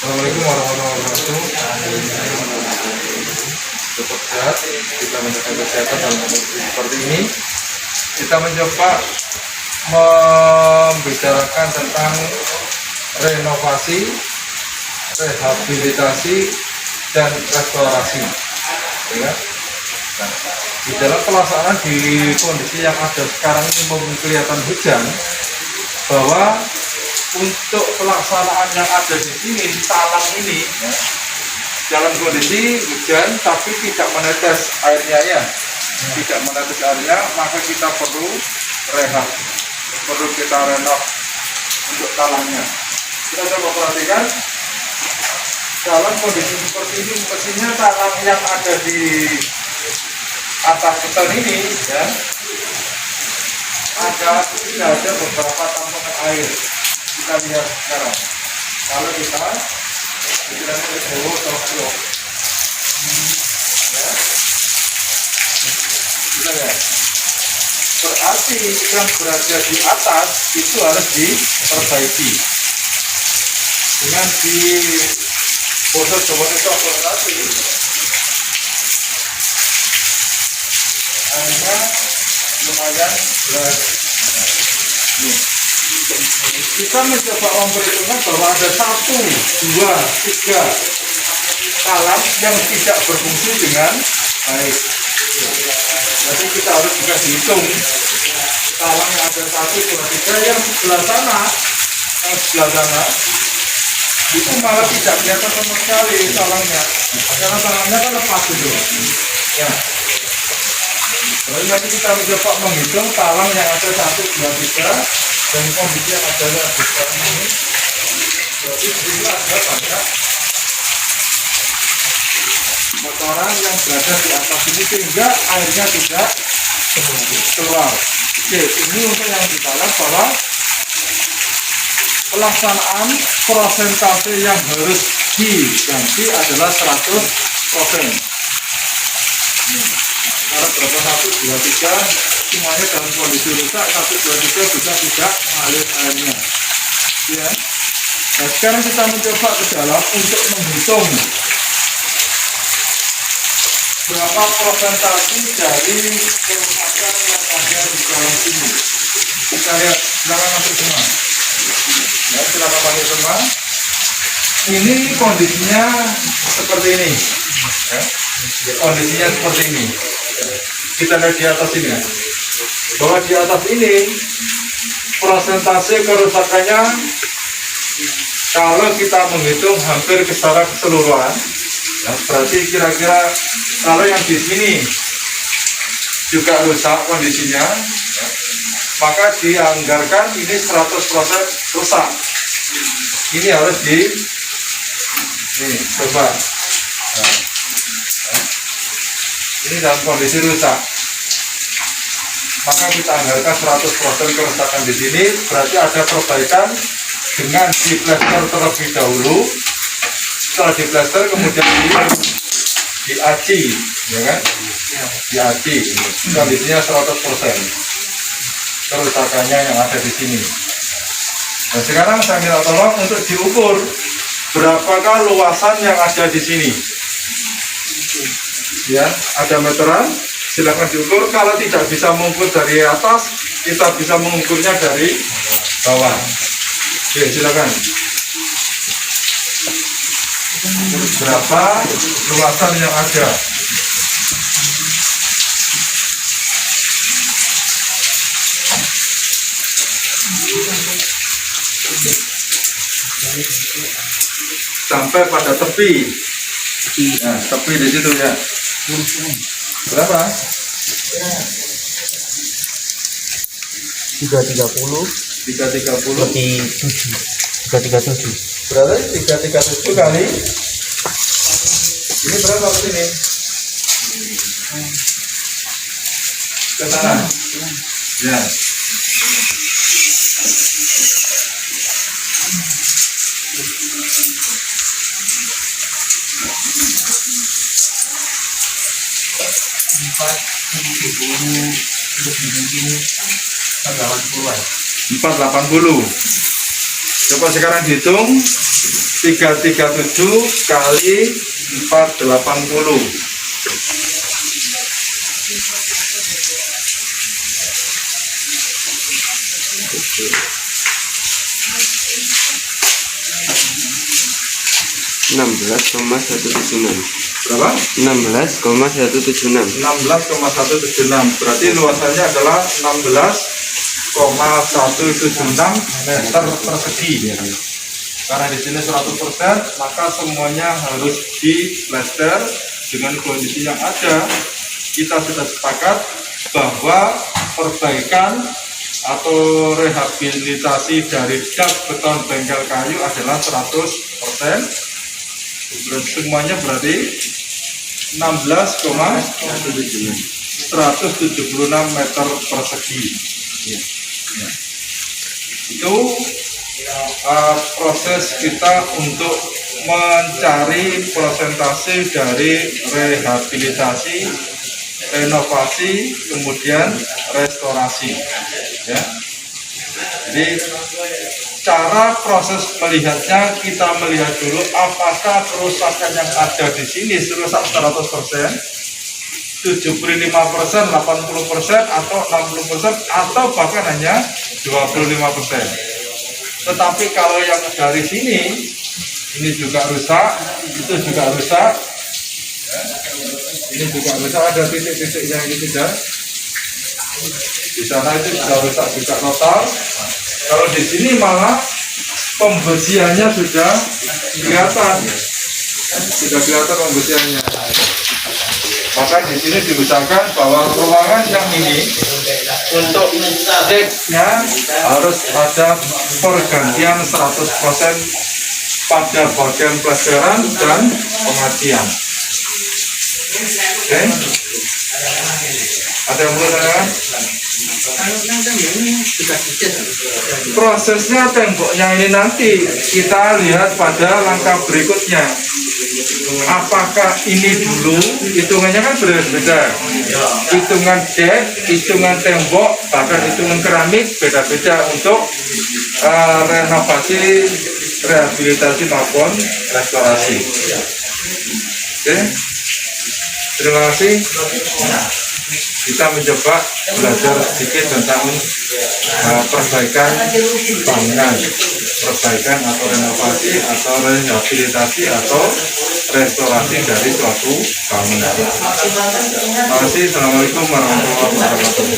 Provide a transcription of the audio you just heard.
Assalamualaikum warahmatullahi wabarakatuh. Cukup sehat, kita menjaga kesehatan dalam kondisi seperti ini. Kita mencoba membicarakan tentang renovasi, rehabilitasi, dan restorasi. Ya. Nah, di dalam pelaksanaan di kondisi yang ada sekarang ini maupun kelihatan hujan, bahwa untuk pelaksanaan yang ada di sini, di talang ini, ya, dalam kondisi hujan tapi tidak menetes airnya, ya, tidak menetes airnya, maka kita perlu rehab, perlu kita renov untuk talangnya. Kita coba perhatikan dalam kondisi seperti ini, mestinya talang yang ada di atas beton ini, ya, tidak ada beberapa tampungan air. Kita lihat sekarang, kalau kita ya, kita lihat, berarti yang berada di atas itu harus diperbaiki dengan di proses eksplorasi. Airnya lumayan berat. Kita mencoba memperhitungkan bahwa ada 1, 2, 3 talang yang tidak berfungsi dengan baik. Jadi kita harus juga dihitung talang yang ada 1, 2, 3 yang sebelah sana, itu malah tidak kelihatan sama sekali talangnya, karena talangnya kan lepas dulu. Ya. Lalu nanti kita mencoba menghitung talang yang ada 1, 2, 3 dan kondisi yang ada di sekarang ini. Berarti di sini ada banyak kotoran yang berada di atas ini sehingga airnya tidak keluar. Oke, ini untuk yang di dalam, bahwa pelaksanaan persentase yang harus diganti adalah 100%. Karena berapa 1, 2, 3 semuanya dalam kondisi rusak, 1, 2, 3 sudah tidak mengalir airnya, ya. Nah, sekarang kita mencoba ke dalam untuk menghitung berapa persentase dari kerusakan yang ada di dalam sini. Kita lihat, silakan masuk semua. Ya, silakan masuk semua. Ini kondisinya seperti ini, ya. Kondisinya seperti ini. Kita lihat di atas ini, ya, bahwa di atas ini persentase kerusakannya, kalau kita menghitung hampir secara keseluruhan, ya, berarti kira-kira kalau yang di sini juga rusak kondisinya, ya, maka dianggarkan ini 100% rusak. Ini harus coba. Nah, ini dalam kondisi rusak, maka kita anggarkan 100% kerusakan di sini. Berarti ada perbaikan dengan diplester terlebih dahulu. Setelah diplester kemudian diaci, ya kan? Diaci. Kondisinya 100% kerusakannya yang ada di sini. Nah, sekarang saya minta tolong untuk diukur berapakah luasan yang ada di sini. Ya, ada meteran, silakan diukur. Kalau tidak bisa mengukur dari atas, kita bisa mengukurnya dari bawah. Oke, silakan. Berapa luasan yang ada? Sampai pada tepi. Nah, tepi di situ, ya. Berapa? 330 330 lebih 337. berarti 337 kali ini berapa sini? Ke sana. Ya. Empat 80. Coba sekarang dihitung 337 kali 480. Berapa? 16,176. 16,176. Berarti luasannya adalah 16,176 meter persegi. Karena di sini 100%, maka semuanya harus diplester dengan kondisi yang ada. Kita sudah sepakat bahwa perbaikan atau rehabilitasi dari dak beton bengkel kayu adalah 100%. Semuanya berarti 16,176 meter persegi. Ya. Itu proses kita untuk mencari persentase dari rehabilitasi, renovasi, kemudian restorasi. Ya. Jadi cara proses melihatnya, kita melihat dulu apakah kerusakan yang ada di sini rusak 100%, 75%, 80%, atau 60%, atau bahkan hanya 25%. Tetapi kalau yang dari sini, ini juga rusak, itu juga rusak, ya, ini juga rusak, ada titik-titik yang ini tidak. Di sana itu sudah rusak juga total. Kalau di sini malah pembersihannya sudah kelihatan, pembersihannya. Maka di sini diusahakan bahwa ruangan yang ini untuk deknya harus ada pergantian 100% pada bagian plesteran dan pengacian. Oke? Ada yang perlu saya? Prosesnya temboknya ini nanti kita lihat pada langkah berikutnya. Apakah ini dulu, hitungannya kan berbeda-beda. Hitungan dek, hitungan tembok, bahkan hitungan keramik beda-beda untuk renovasi, rehabilitasi maupun restorasi. Oke, terima kasih. Kita mencoba belajar sedikit tentang perbaikan bangunan, perbaikan atau renovasi atau rehabilitasi atau restorasi dari suatu bangunan. Terima kasih. Assalamualaikum warahmatullahi wabarakatuh.